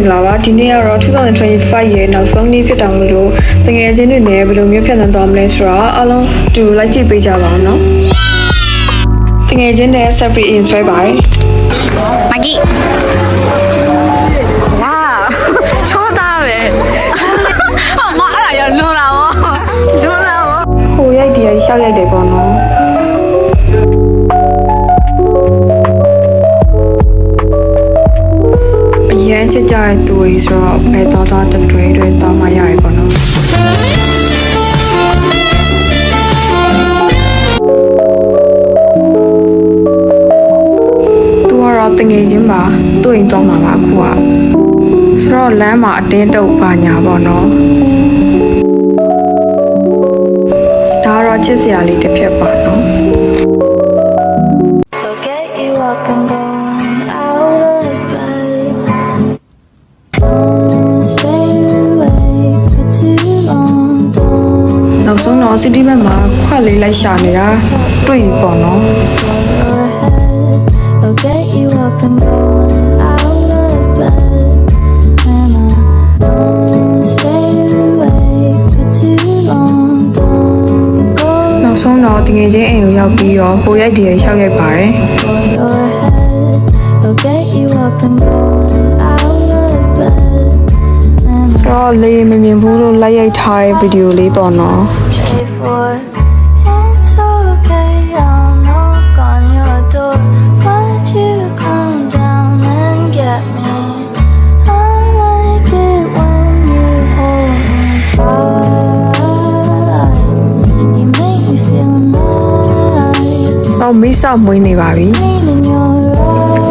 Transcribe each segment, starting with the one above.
္ဂလာပါဒီနေ့ကတော့2025ရဲ့နောက်ဆုံးနေ့ဖြစ်တာမို့လို့တကယ်ချင်းတွေနဲ့ဘယ်လိုမျိုးဖြတ်သန်းသွားမလဲဆိုတော့အားလုံးတူလိုက်ကြည့်ပေးကြပါအောင်နော်တကယ်ချင်းတွေ separate in ဆွဲပါတယ်မဂီဝါချောတာပဲဟောမအဲ့ဒါရလွန်လာဗောဟိုရိုက်တည်းရှောက်ရိုက်တယ်ပေါ့နော်အရင်ချစ်ကြတဲ့သူတွေဆိုတော့ဘယ်တော့တော့တွဲတော့မှရတယ်ပေါ့နော်သူကတော့တငယ်ချင်းပါသူ့အိမ်တော့မှာပါအခုကဆိုတော့လမ်းမှာအတင်းတုပ်ပါညာပေါ့နော်ဒါကတော့ချစ်စရာလေးတစ်ဖြတ်ပါနော်နောက်ဆုံးတော့ city ဘက်မှာခွက်လေးလိုက်ရှာနေတာတွေ့ပြီပေါ့နော်နောက်ဆုံးတော့တကယ်ချင်းအိမ်ကိုရောက်ပြီးတော့ဟိုရိုက်တည်းရှောက်ရိုက်ပါတယ်တော့လေမမြင်ဘူးလို့လိုက်ရိုက်ထားတဲ့ဗီဒီယိုလေးပေါ့နော်မိဆောက်မွေးနေပါပြီ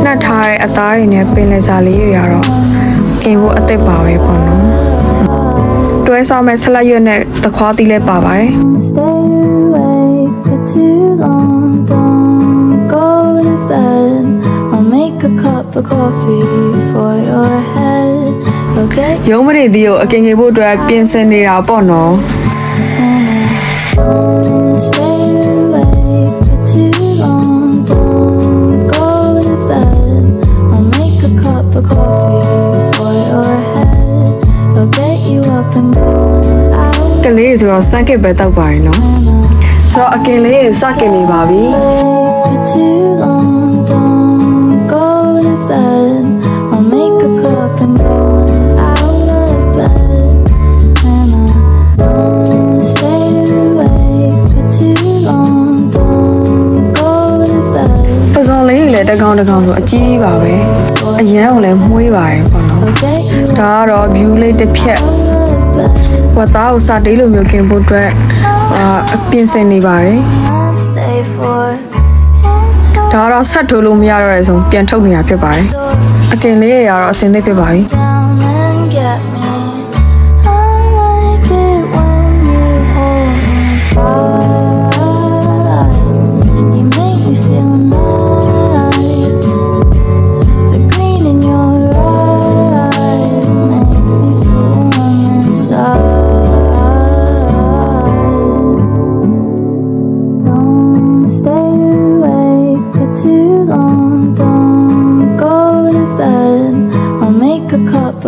နှက်ထားတဲ့အသားတွေနဲ့ပင်လယ်စာလေးတွေကတော့ကင်ဖို့အသက်ပါပဲပေါ့နော်တွဲဆောင်မဲ့ဆလတ်ရွက်နဲ့သခွားသီးလည်းပါပါတယ်ရုံးမရည်ဒီကိုအကင်ငယ်ဖို့အတွက်ပြင်ဆင်နေတာပေါ့နော်ကလေးဆိုတော့စက်ကစ်ပဲတောက်ပါရင်နော်ဆိုတော့အကင်လေးစကင်နေပါပြီပစုံလေးလည်းတကောင်ဆိုအကြီးပါပဲအရန်ကိုလည်းမှုေးပါတယ်ပေါ့နော်ဒါကတော့ view လေးတစ်ဖြတ်ဝတ်သားကိုစတေးလိုမျိုးကင်ဖို့အတွက်အပြင်ဆင်နေပါတယ်ဒါကတော့ဆက်ထိုးလို့မရတော့တဲ့ဆိုပြန်ထုတ်နေတာဖြစ်ပါတယ်အကင်လေးရတော့အစင်သိဖြစ်ပါပြီ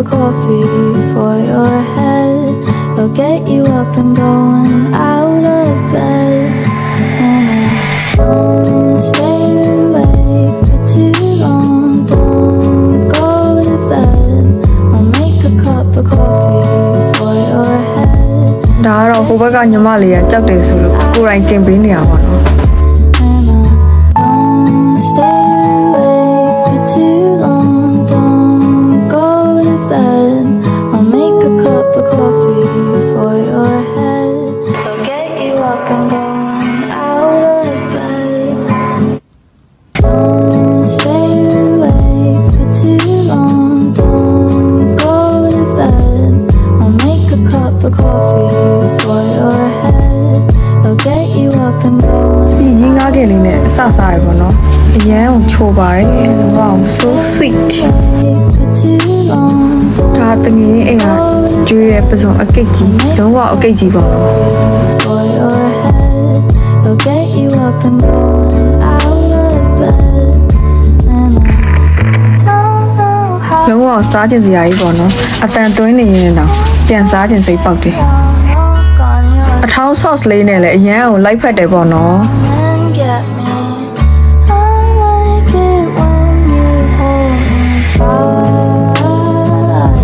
coffee for your head. It'll get you up and going out of bed. And don't stay awake for too long. Don't go to bed. I'll make a cup of coffee for your head. ဒါကတော့ဟိုဘက်ကညီမလေးကကြောက်တယ်ဆိုလို့ကိုယ်တိုင်တင်ပေးနေရပါတော့စစားရပေါ့နော်အရန်ကိုချိုးပါတယ်ဟော so sweet ဒါတငယ်အိမ်ကကျွေးရပစုံအကိတ်ကြီးလုံးဝအကိတ်ကြီးပေါ့နော် လုံးဝစားခြင်းစရာကြီးပေါ့နော်အတန်သွင်းနေရင်တော့ပြန်စားခြင်းစိတ်ပေါက်တယ် Knock on your အထောင်း sauce လေးနဲ့လည်းအရန်ကိုလိုက်ဖက်တယ်ပေါ့နော် and get me. I like it when you hold me tight.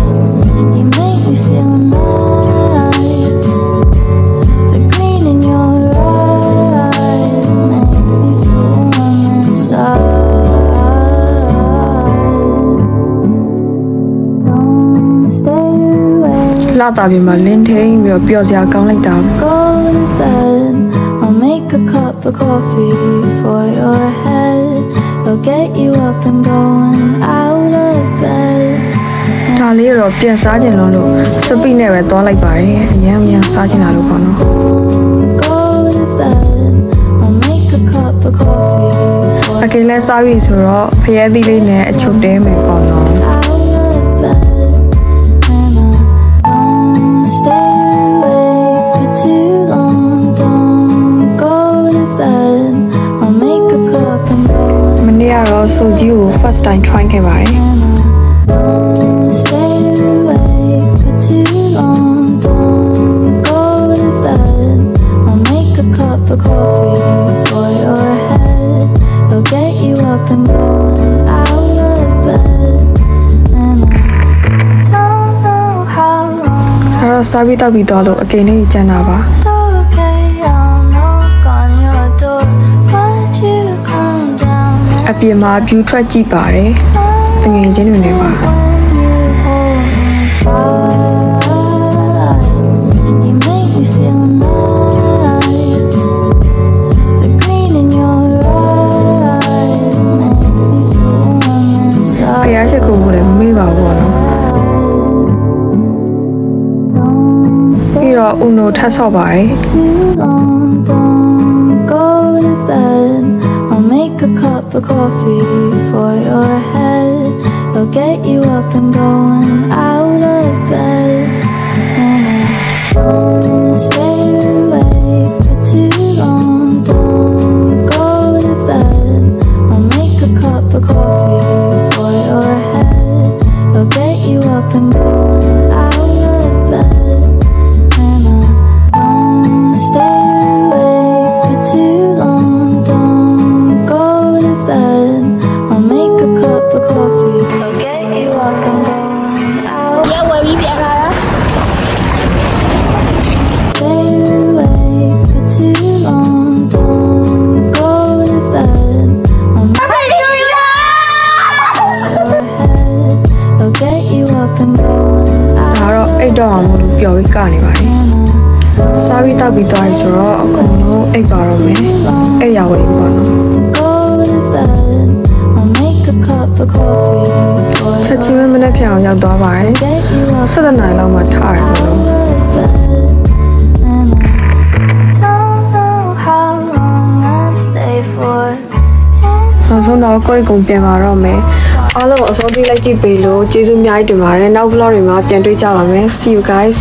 You make me feel nice. The green in your eyes makes me feel warm inside. Don't stay away. လှတာပြင်မှာလင်းထိန်ပြီးတော့ပျော်စရာကောင်းလိုက်တာ Go to bed. I'll make a cup of coffee for your head. I'll get you up and going out of bed. ဒါလေးတော့ပြန်စားခြင်းလုံးလို့စပိနဲ့ပဲသွားလိုက်ပါတယ်အရန်မြန်စားခြင်းလာလို့ပေါ့နော် Go to bed. I'll make a cup of coffee for အကယ်လဲစားပြီဆိုတော့ဖရဲသီးလေးနဲ့အချုပ်တဲမယ်ပေါ့နော် out of bed. And I don't stay awake for too long. Don't go to bed. I'll make a cup and go. မနေ့ကတော့ဆိုကြီးကို first time try ခဲ့ပါတယ် Don't stay awake for too long. Don't go to bed. I'll make a cup of coffee for your head. It'll get you up and going out of bed. And I don't know how long. အဲ့တော့စားပြီးတောက်ပြီးသွားလို့အကယ်လေးကျန်တာပါ Okay, I'll knock on your door. But you calm down. အပြင်မှာ view ထွက်ကြည့်ပါတယ်တငယ်ချင်းတွေနဲ့ပါ When you hold me tight, you make me feel nice. The green in your eyes makes me feel warm ဖရဲ inside. ရှိခိုးဖို့လည်းမမေ့ပါဘူးပေါ့နော်ပြီးတော့ Uno ထပ်ဆော့ပါတယ် Too long, don't go to bed. I'll make a cup of coffee for your head. It'll get you up and going out of bed. And I don't stay awake for too long. Don't go to bed. I'll make a cup of coffee for your head. It'll get you up and going out of bed. And I don't stay awake for too long. Don't go to bed. I'll make a cup of coffee. I'll get you up and going out. Stay awake for too long. Don't go to bed. I'll make your head. I'll get you up and going ဒါ out. တော့အိတ်တော့အောင်မလို့ပျော်ပြီးကနေပါတယ်စားပြီးတောက်ပြီးသွားပြီဆိုတော့အကုန်လုံးအိတ်ပါတော့မယ်အိတ်ရဝယ်ပေါ့နော် Go to bed. I'll make a cup of coffee for ချက်ချင်းပဲမနေ့ပြန်အောင်ရောက်သွားပါတယ် get you up 7 နာရီလောက်မှထားရတယ်ပေါ့နော် out of bed. And I don't know how long I'll stay for. နောက်ဆုံးတော့ကိုယ့်အကုန်ပြန်လာတော့မယ်အားလုံးအဆုံးထိလိုက်ကြည့်ပေးလို့ကျေးဇူးအများကြီးတင်ပါတယ်နောက် vlog တွေမှာပြန်တွေ့ကြပါမယ် see you guys